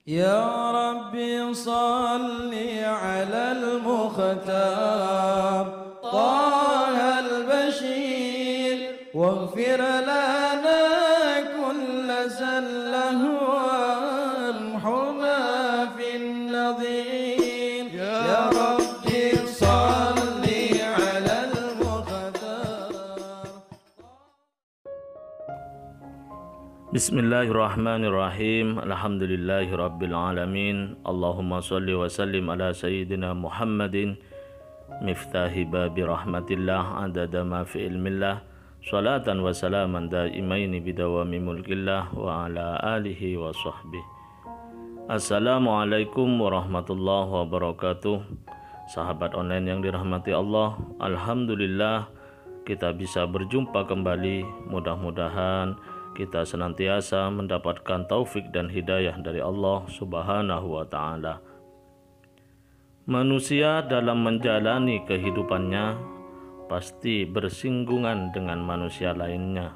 يا ربي صل على المختار طه البشير واغفر لنا كل زله وامحنا في النظير يا ربي صل على المختار. Bismillahirrahmanirrahim. Alhamdulillahirabbil alamin. Allahumma shalli wa sallim ala sayyidina Muhammadin miftahi babi rahmatillah adada ma fi ilmillah salatan wa salaman daimaini bidawami mulkillah wa ala alihi wa sahbihi. Assalamualaikum warahmatullahi wabarakatuh. Sahabat online yang dirahmati Allah, alhamdulillah kita bisa berjumpa kembali. Mudah-mudahan kita senantiasa mendapatkan taufik dan hidayah dari Allah Subhanahu wa ta'ala. Manusia dalam menjalani kehidupannya pasti bersinggungan dengan manusia lainnya,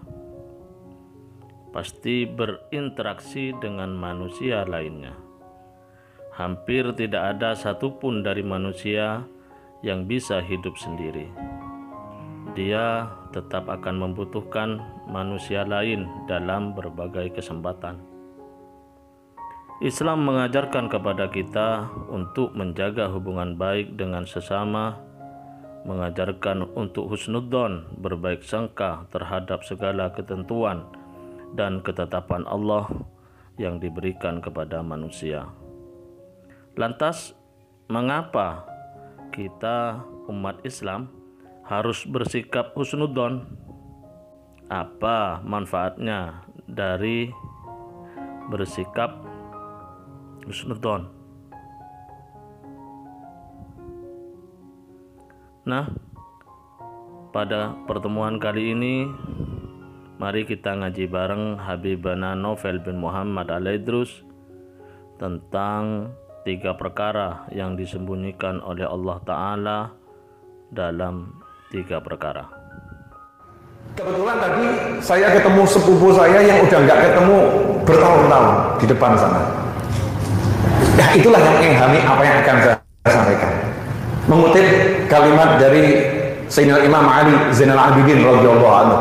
pasti berinteraksi dengan manusia lainnya. Hampir tidak ada satupun dari manusia yang bisa hidup sendiri. Dia tetap akan membutuhkan manusia lain dalam berbagai kesempatan. Islam mengajarkan kepada kita untuk menjaga hubungan baik dengan sesama, mengajarkan untuk husnudzon, berbaik sangka terhadap segala ketentuan dan ketetapan Allah yang diberikan kepada manusia. Lantas, mengapa kita umat Islam harus bersikap husnudzon? Apa manfaatnya dari bersikap husnudzon? Nah, pada pertemuan kali ini mari kita ngaji bareng Habibana Novel bin Muhammad Al-Idrus tentang 3 perkara yang disembunyikan oleh Allah Ta'ala dalam 3 perkara. Kebetulan tadi saya ketemu sepupu saya yang udah nggak ketemu bertahun-tahun di depan sana. Nah, itulah yang menghami apa yang akan saya sampaikan. Mengutip kalimat dari Sayyidina Imam Ali Zainal Abidin radhiyallahu anhu.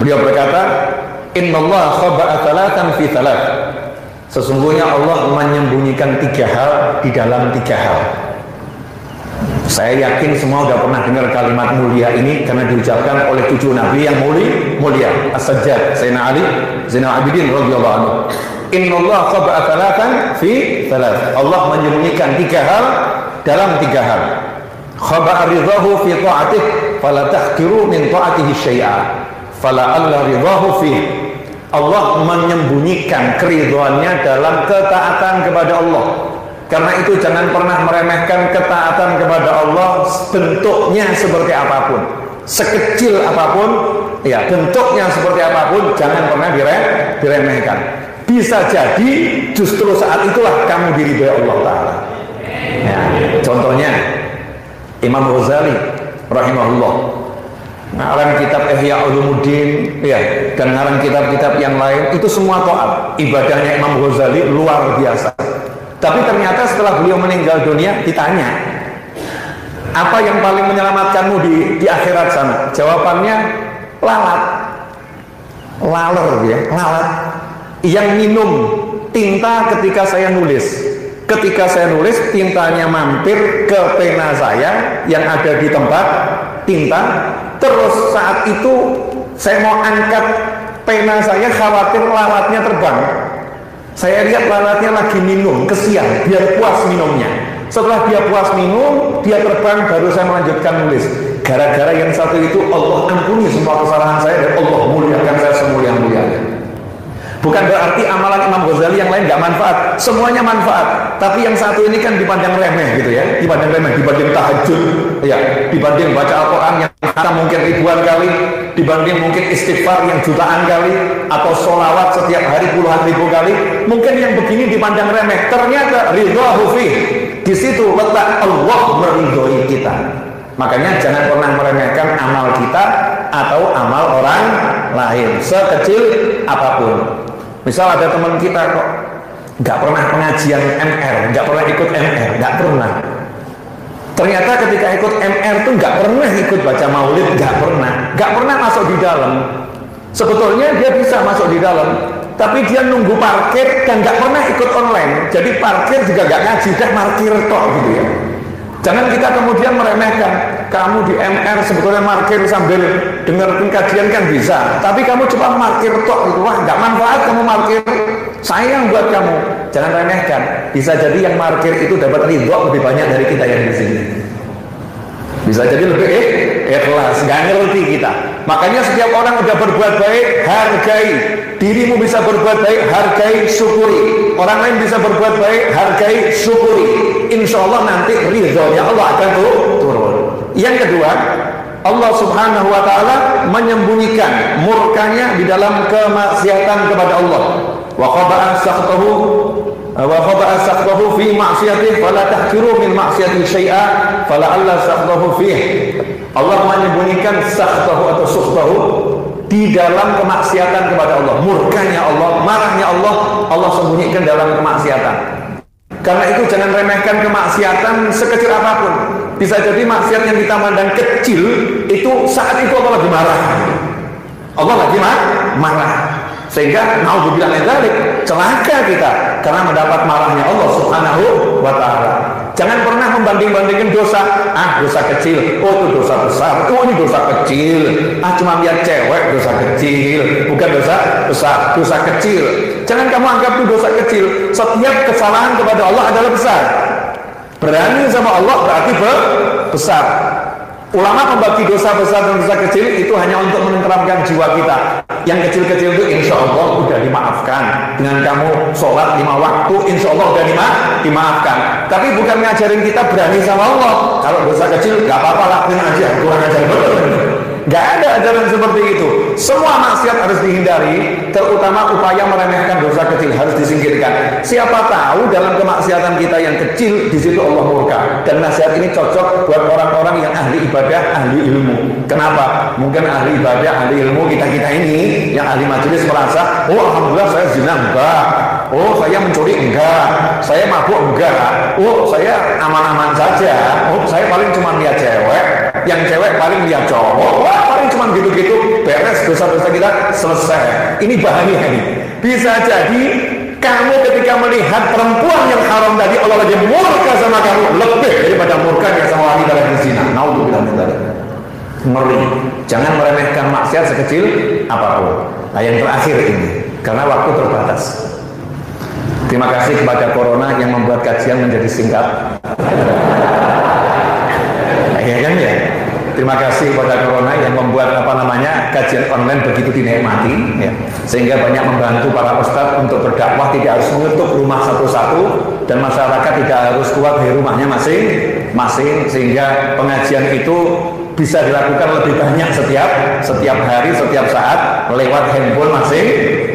Beliau berkata, "Innallaha khaba'a tsalatan fi tsalat." Sesungguhnya Allah menyembunyikan 3 hal di dalam 3 hal. Saya yakin semua sudah pernah dengar kalimat mulia ini karena diucapkan oleh 7 nabi yang mulia. As-Sajjad Sayyidina Ali Zainal Abidin radhiyallahu anhu. Innallaha khaba'a tsalatan fi tsalat. Allah menyembunyikan 3 hal dalam 3 hal. Khaba'a ridahu fi ta'atih fala tahqiru min ta'atihi syai'a fala alla ridahu fi. Allah menyembunyikan keridhaannya dalam ketaatan kepada Allah. Karena itu jangan pernah meremehkan ketaatan kepada Allah, bentuknya seperti apapun, sekecil apapun, ya bentuknya seperti apapun, jangan pernah diremehkan. Bisa jadi justru saat itulah kamu diridhoi Allah Ta'ala. Ya, contohnya Imam Ghazali rahimahullah, ngarang kitab Ihya Ulumuddin, ya, dan ngarang kitab-kitab yang lain, itu semua taat. Ibadahnya Imam Ghazali luar biasa. Tapi ternyata setelah beliau meninggal dunia ditanya, apa yang paling menyelamatkanmu di akhirat sana? Jawabannya lalat, laler ya, lalat. Yang minum tinta ketika saya nulis. Ketika saya nulis, tintanya mampir ke pena saya yang ada di tempat tinta. Terus saat itu saya mau angkat pena saya, khawatir lalatnya terbang. Saya lihat lalatnya lagi minum, kesian, biar puas minumnya. Setelah dia puas minum, dia terbang, baru saya melanjutkan nulis. Gara-gara yang satu itu, Allah ampuni semua kesalahan saya dan Allah muliakan saya semulia-mulianya. Bukan berarti amalan Imam Ghazali yang lain gak manfaat, semuanya manfaat. Tapi yang satu ini kan dipandang remeh gitu ya, dipandang remeh, dibanding tahajud, ya, dibanding baca Al-Quran yang kita mungkin ribuan kali, dibanding mungkin istighfar yang jutaan kali, atau sholawat setiap hari puluhan ribu kali. Mungkin yang begini dipandang remeh, ternyata ridhahu fi. Di situ letak Allah meridhoi kita. Makanya jangan pernah meremehkan amal kita atau amal orang lain, sekecil apapun. Misal ada teman kita kok nggak pernah pengajian MR, nggak pernah ikut MR, nggak pernah. Ternyata ketika ikut MR tuh nggak pernah ikut baca maulid, nggak pernah masuk di dalam. Sebetulnya dia bisa masuk di dalam, tapi dia nunggu parkir dan nggak pernah ikut online. Jadi parkir juga nggak ngaji, dah parkir tok gitu ya. Jangan kita kemudian meremehkan. Kamu di MR sebetulnya parkir sambil dengerin kajian kan bisa, tapi kamu cuma parkir tok gitu. Wah, nggak manfaat kamu parkir. Sayang buat kamu. Jangan remehkan. Bisa jadi yang parkir itu dapat ridho lebih banyak dari kita yang di sini. Bisa jadi lebih ikhlas, nggak ngerti kita. Makanya setiap orang udah berbuat baik, hargai. Dirimu bisa berbuat baik, hargai, syukuri. Orang lain bisa berbuat baik, hargai, syukuri. Insya Allah nanti ridhonya Allah akan turun. Yang kedua, Allah Subhanahu wa Ta'ala menyembunyikan murkanya di dalam kemaksiatan kepada Allah. Wa qaba'a sakhtahu fi ma'siyatih fala tahkiru min ma'siyatih syai'a fala alla sakhtahu fih. Allah menyembunyikan sakhtahu atau sukhtahu di dalam kemaksiatan kepada Allah. Murkanya Allah, marahnya Allah, Allah sembunyikan dalam kemaksiatan. Karena itu jangan remehkan kemaksiatan sekecil apapun. Bisa jadi maksiat yang kita pandang kecil, itu saat itu Allah lagi marah. Allah lagi marah. Sehingga naudzubillah min dzalik, celaka kita karena mendapat marahnya Allah Subhanahu wa Ta'ala. Jangan pernah membanding-bandingkan dosa. Dosa kecil, oh itu dosa besar, oh ini dosa kecil. Cuma lihat cewek dosa kecil, bukan dosa besar, dosa kecil. Jangan kamu anggap itu dosa kecil. Setiap kesalahan kepada Allah adalah besar. Berani sama Allah berarti besar. Ulama membagi dosa besar dan dosa kecil itu hanya untuk menenteramkan jiwa kita. Yang kecil-kecil itu insya Allah udah dimaafkan. Dengan kamu sholat 5 waktu, insya Allah udah dimaafkan. Tapi bukan ngajarin kita berani sama Allah. Kalau dosa kecil gak apa-apa, lakuin aja, kurang ajar betul. Gak ada ajaran seperti itu. Semua maksiat harus dihindari, terutama upaya meremehkan dosa kecil harus disingkirkan. Siapa tahu dalam kemaksiatan kita yang kecil, di situ Allah murka. Dan nasihat ini cocok buat orang-orang yang ahli ibadah, ahli ilmu. Kenapa? Mungkin ahli ibadah, ahli ilmu kita-kita ini, yang ahli majelis merasa, oh alhamdulillah saya zina enggak, oh saya mencuri enggak, saya mabuk enggak, oh saya aman-aman saja, oh saya paling cuma lihat cewek, yang cewek paling lihat cowok, wah paling cuma gitu-gitu, beres dosa-dosa kita selesai. Ini bahaya ini. Bisa jadi kamu ketika melihat perempuan yang haram tadi, Allah lagi murka sama kamu lebih daripada murkanya sama wanita yang zina. Naudzubillah min dzalik. Ngeri. Jangan meremehkan maksiat sekecil apapun. Nah yang terakhir ini, karena waktu terbatas. Terima kasih kepada Corona yang membuat kajian menjadi singkat. Ya kan ya. Terima kasih kepada Corona yang membuat kajian online begitu dinikmati, ya. Sehingga banyak membantu para ustadz untuk berdakwah, tidak harus menutup rumah satu-satu dan masyarakat tidak harus kuat di rumahnya masing-masing, sehingga pengajian itu bisa dilakukan lebih banyak setiap hari, setiap saat lewat handphone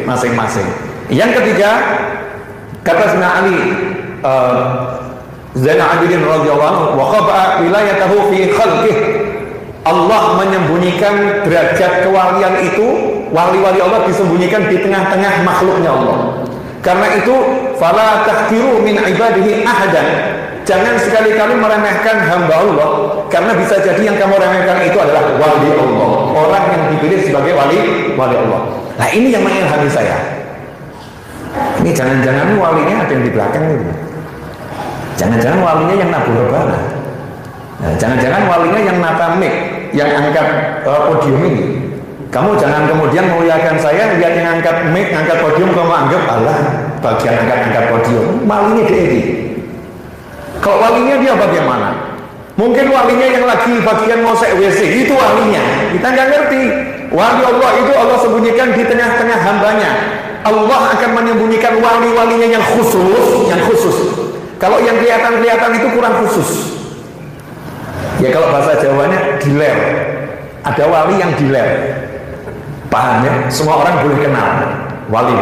masing-masing. Yang ketiga, kata Sayyidina Ali Zainal Abidin radhiyallahu anhu, wa qaba'a wilayatahu fi khalqih. Allah menyembunyikan derajat kewalian itu, wali-wali Allah disembunyikan di tengah-tengah makhluknya Allah. Karena itu, fala tahkiru min ibadihi ahadan. Jangan sekali-kali meremehkan hamba Allah, karena bisa jadi yang kamu remehkan itu adalah wali Allah, orang yang dipilih sebagai wali Allah. Nah ini yang mengilhami saya. Ini jangan-jangan walinya ada yang di belakang itu. Jangan-jangan walinya yang nabur rebana. Nah, jangan-jangan walinya yang nata mic, yang angkat podium ini. Kamu jangan kemudian muliakan saya, lihat yang angkat mic, angkat podium, kamu anggap Allah bagian angkat podium. Walinya dia ini. Kalau walinya dia bagaimana? Mungkin walinya yang lagi bagian ngosek WC, itu walinya. Kita nggak ngerti. Wali Allah itu Allah sembunyikan di tengah-tengah hambanya. Allah akan menyembunyikan wali-walinya yang khusus. Kalau yang kelihatan itu kurang khusus. Ya kalau bahasa Jawanya diler. Ada wali yang diler. Paham ya? Semua orang boleh kenal. Wali.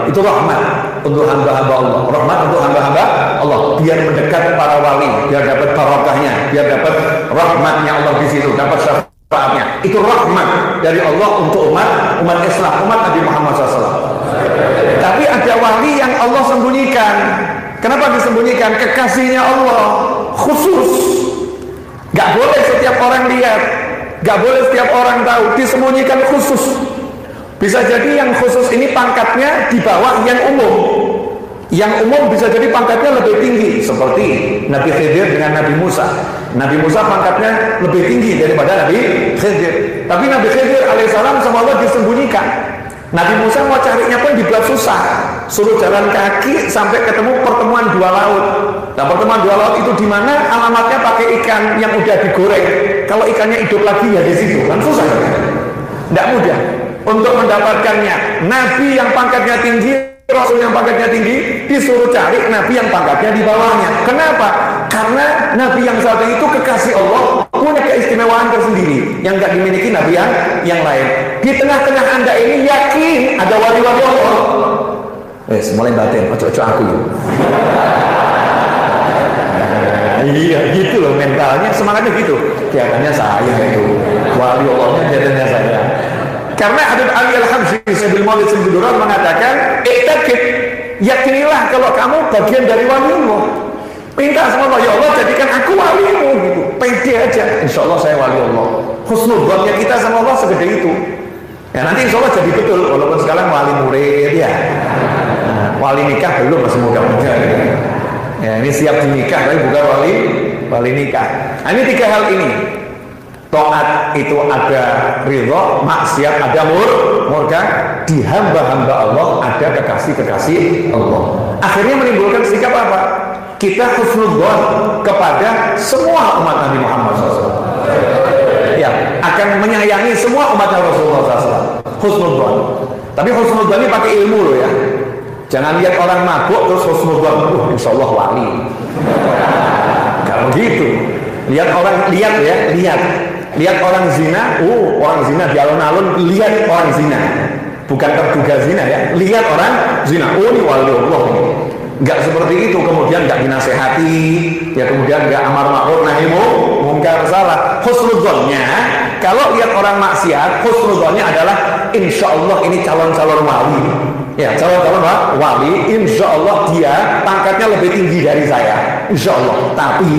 Itu rahmat untuk hamba-hamba Allah. Rahmat untuk hamba-hamba Allah. Biar mendekat para wali, biar dapat barokahnya, biar dapat rahmatnya Allah di situ, dapat syafaatnya. Itu rahmat dari Allah untuk umat Islam, umat Nabi Muhammad SAW. Tapi ada wali yang Allah sembunyikan. Kenapa disembunyikan? Kekasihnya Allah khusus. Gak boleh setiap orang lihat, gak boleh setiap orang tahu, disembunyikan khusus. Bisa jadi yang khusus ini pangkatnya di bawah yang umum. Yang umum bisa jadi pangkatnya lebih tinggi, seperti Nabi Khidir dengan Nabi Musa. Nabi Musa pangkatnya lebih tinggi daripada Nabi Khidir. Tapi Nabi Khidir alaihissalam sama Allah disembunyikan. Nabi Musa mau carinya pun dibuat susah, suruh jalan kaki sampai ketemu pertemuan dua laut. Nah, pertemuan dua laut itu di mana? Alamatnya pakai ikan yang udah digoreng. Kalau ikannya hidup lagi ya di situ, kan susah. Tidak mudah untuk mendapatkannya. Nabi yang pangkatnya tinggi, Rasul yang pangkatnya tinggi, disuruh cari Nabi yang pangkatnya di bawahnya. Kenapa? Karena Nabi yang satu itu kekasih Allah, punya keistimewaan tersendiri yang gak dimiliki Nabi yang lain. Di tengah-tengah Anda ini yakin ada wali-wali Allah. Mulai batin, ojo aku. Iya gitu loh mentalnya, semangatnya gitu. Kelihatannya saya itu wali Allahnya, jadinya saya. Karena Habib Ali Al-Habsyi Sayyidul Maulid Sindurul mengatakan, "Ittaqid, yakinilah kalau kamu bagian dari wali Allah. Minta sama Allah, ya Allah jadikan aku walimu," gitu. Pede aja, insya Allah saya wali Allah. Husnudzonnya kita sama Allah segede itu. Ya nanti insya Allah jadi betul, walaupun sekarang wali murid ya. Wali nikah belum, masih muda-muda gitu. Ya ini siap dinikah tapi bukan wali nikah. Nah, ini tiga hal ini. Taat itu ada ridho, maksiat ada murka, di hamba-hamba Allah ada kekasih-kekasih Allah. Akhirnya menimbulkan sikap apa? Kita husnudzon kepada semua umat Nabi Muhammad SAW. Ya, akan menyayangi semua umat Rasulullah SAW. Husnudzon. Tapi husnudzon ini pakai ilmu loh ya. Jangan lihat orang mabuk terus husnudzon, insya Allah wali. Kalau gitu, lihat orang, lihat orang zina, orang zina di alun-alun, lihat orang zina, bukan terduga zina ya, lihat orang zina, ini wali Allah ini. Enggak seperti itu, kemudian enggak dinasehati, ya kemudian enggak amar ma'ruf nahi mungkar salah. Husnudzonnya, kalau lihat orang maksiat, husnudzonnya adalah insya Allah ini calon-calon wali. Ya, calon-calon wali, insya Allah dia pangkatnya lebih tinggi dari saya, insya Allah. Tapi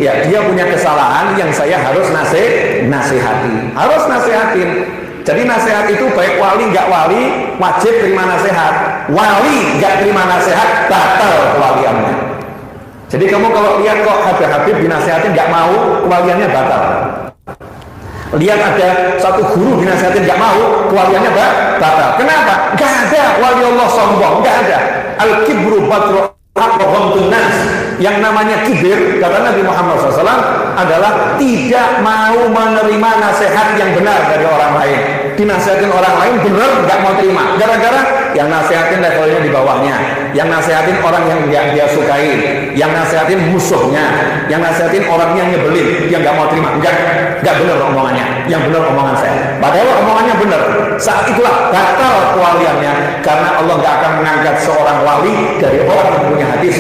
ya dia punya kesalahan yang saya harus nasihati, harus nasihatin. Jadi nasihat itu baik wali nggak wali wajib terima nasihat. Wali nggak terima nasihat batal kewaliannya. Jadi kamu kalau lihat kok Habib dinasihatin nggak mau, kewaliannya batal. Lihat ada satu guru dinasihatin nggak mau, kewaliannya batal. Kenapa? Nggak ada wali Allah sombong, nggak ada. Al-kibru batru aqwamtun nas. Yang namanya kibir, kata Nabi Muhammad SAW, adalah tidak mau menerima nasihat yang benar dari orang lain. Dinasihatin orang lain benar, nggak mau terima. Gara-gara yang nasihatin levelnya di bawahnya, yang nasihatin orang yang dia sukai, yang nasihatin musuhnya, yang nasihatin orang yang nyebelin, dia nggak mau terima. Nggak benar omongannya, yang benar omongan saya. Padahal omongannya benar. Saat itulah batal kewaliannya, karena Allah nggak akan mengangkat seorang wali dari orang yang punya hati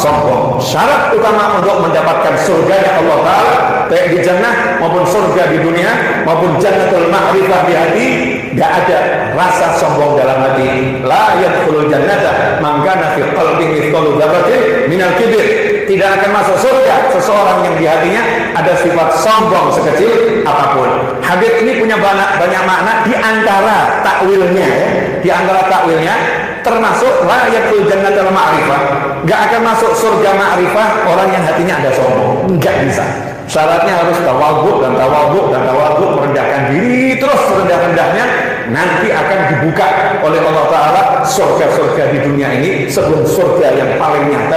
sombong. Syarat utama untuk mendapatkan surga Allah Ta'ala, baik di jannah maupun surga di dunia maupun jannatul ma'rifah di hati, tidak ada rasa sombong dalam hati. La yadkhulul jannata man kana fi qalbihi mithqalu dzarratin minal kibir. Tidak akan masuk surga seseorang yang di hatinya ada sifat sombong sekecil apapun. Hadits ini punya banyak makna, di antara takwilnya ya. Di antara takwilnya termasuk la yadkhulul jannatul ma'rifah. Gak akan masuk surga ma'rifah orang yang hatinya ada sombong. Enggak bisa. Syaratnya harus tawadhu dan merendahkan diri terus serendah-rendahnya. Nanti akan dibuka oleh Allah Ta'ala surga-surga di dunia ini sebelum surga yang paling nyata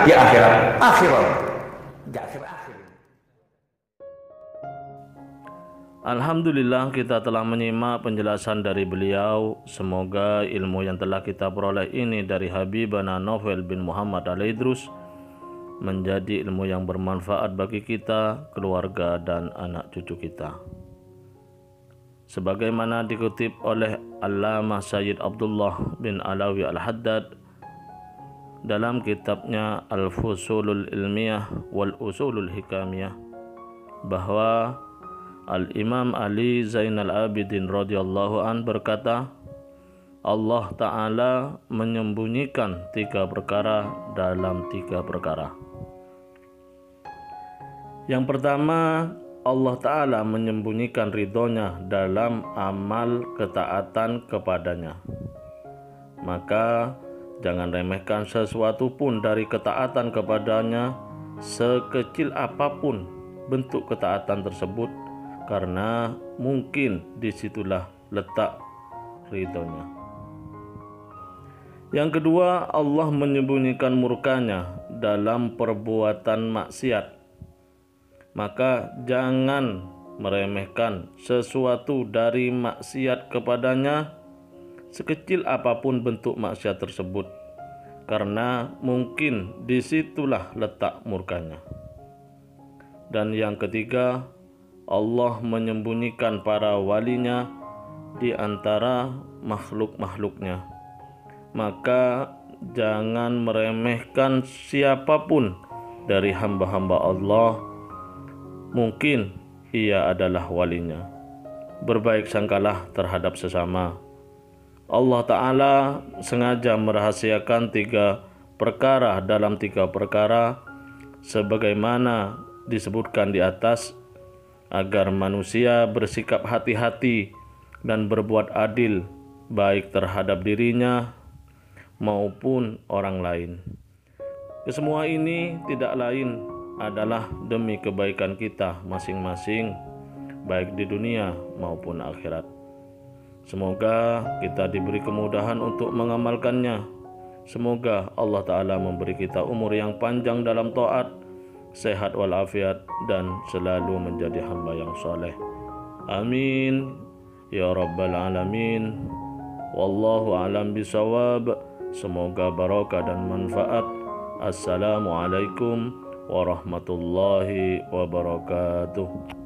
di akhirat. Alhamdulillah, kita telah menyimak penjelasan dari beliau. Semoga ilmu yang telah kita peroleh ini dari Habibana Novel bin Muhammad Al-Idrus menjadi ilmu yang bermanfaat bagi kita, keluarga, dan anak cucu kita. Sebagaimana dikutip oleh Allamah Sayyid Abdullah bin Alawi Al-Haddad dalam kitabnya Al-Fusulul Ilmiyah wal Usulul Hikamiyah, bahwa Al-Imam Ali Zainal Abidin radhiyallahu an berkata, Allah Ta'ala menyembunyikan 3 perkara dalam 3 perkara. Yang pertama, Allah Ta'ala menyembunyikan ridhonya dalam amal ketaatan kepadanya. Maka jangan remehkan sesuatu pun dari ketaatan kepadanya, sekecil apapun bentuk ketaatan tersebut, karena mungkin disitulah letak ridhonya. Yang kedua, Allah menyembunyikan murkanya dalam perbuatan maksiat. Maka jangan meremehkan sesuatu dari maksiat kepadanya, sekecil apapun bentuk maksiat tersebut, karena mungkin disitulah letak murkanya. Dan yang ketiga, Allah menyembunyikan para walinya di antara makhluk-makhluknya. Maka jangan meremehkan siapapun dari hamba-hamba Allah, mungkin ia adalah walinya. Berbaik sangkalah terhadap sesama. Allah Ta'ala sengaja merahasiakan 3 perkara dalam 3 perkara sebagaimana disebutkan di atas, agar manusia bersikap hati-hati dan berbuat adil baik terhadap dirinya maupun orang lain. Kesemua ini tidak lain adalah demi kebaikan kita masing-masing, baik di dunia maupun akhirat. Semoga kita diberi kemudahan untuk mengamalkannya. Semoga Allah Ta'ala memberi kita umur yang panjang dalam taat, sehat walafiat, dan selalu menjadi hamba yang soleh. Amin ya rabbal alamin. Wallahu a'lam bisawab. Semoga barokah dan manfaat. Assalamualaikum warahmatullahi wabarakatuh.